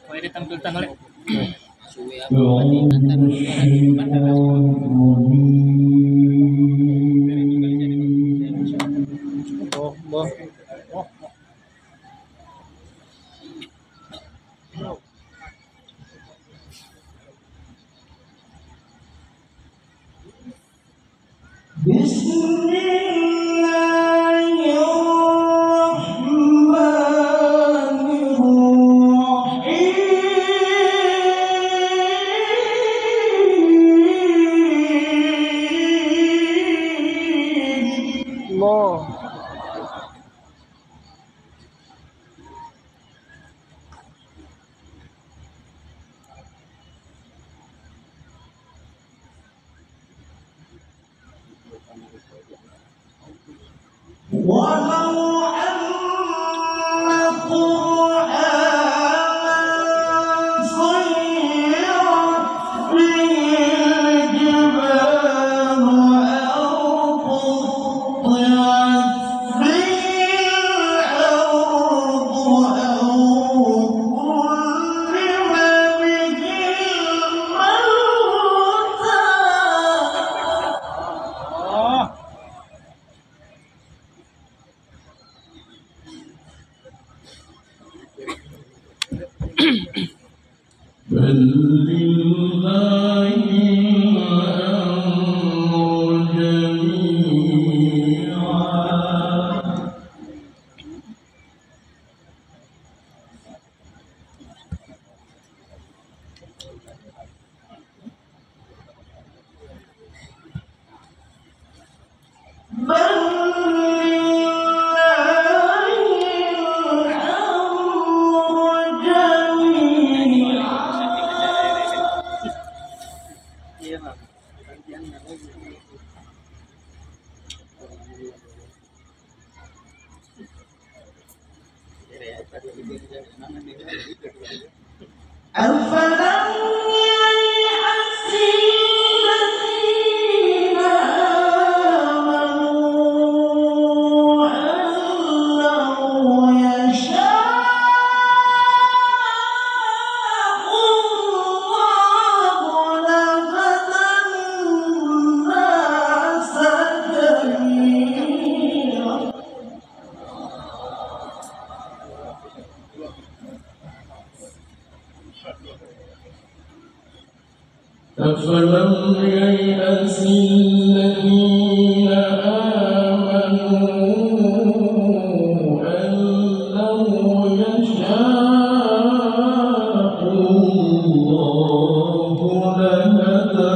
Pwede tampil ulit. Suwi apa pati antar lagi banda Boh. أفلم ييأس الذين آمنوا أن لو يشاء الله لهدى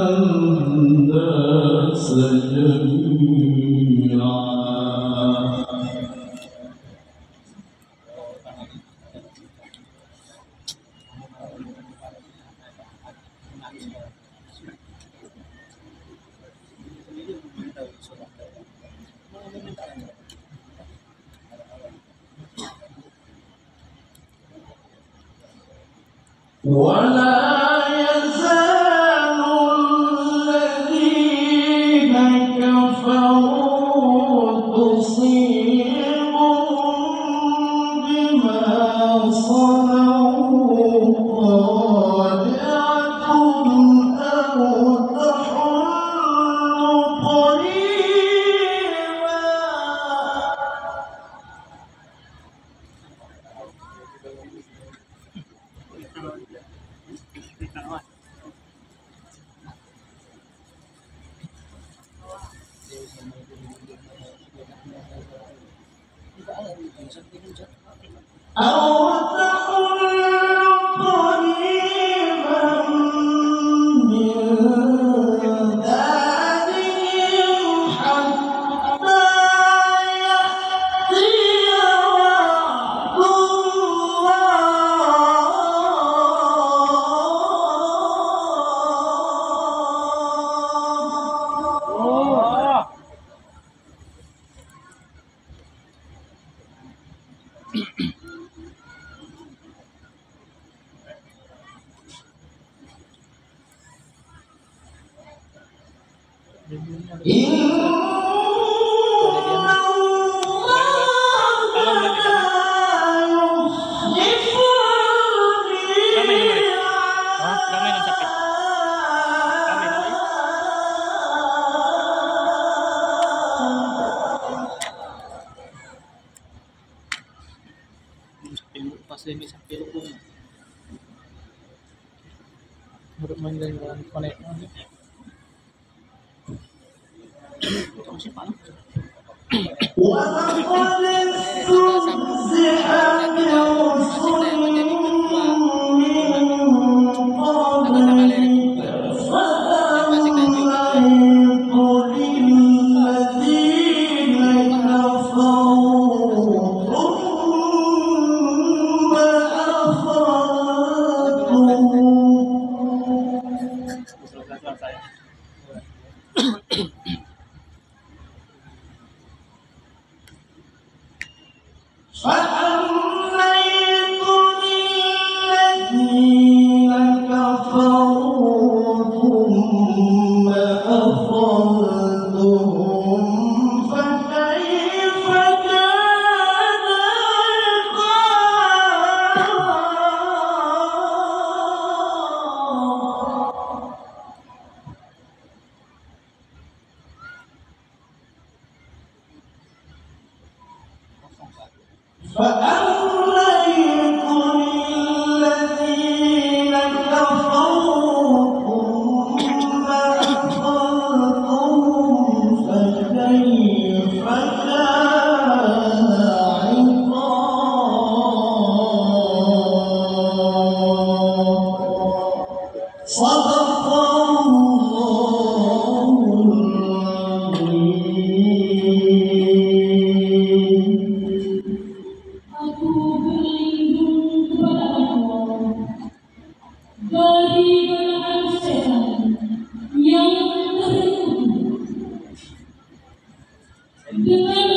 الناس جميعا ولا يزال الذين كفروا تصيبهم بما صنعوا قارعة أو تحل قريبا أو تحل قريبا من دارهم حتى يأتي وعد الله. Pas limit sampai lubung. Harus main dengan konek. Masih panas. ولقد استهزئ برسل من قبلك فأمليت للذين كفروا ثم فأمليت للذين كفروا ثم أخذتهم فكيف كان عقاب فأمليت للذين كفروا ثم أخذتهم فكيف كان عقاب صدق الله العظيم. Aku berlindung kepada Allah dari godaan setan yang tertipu dengan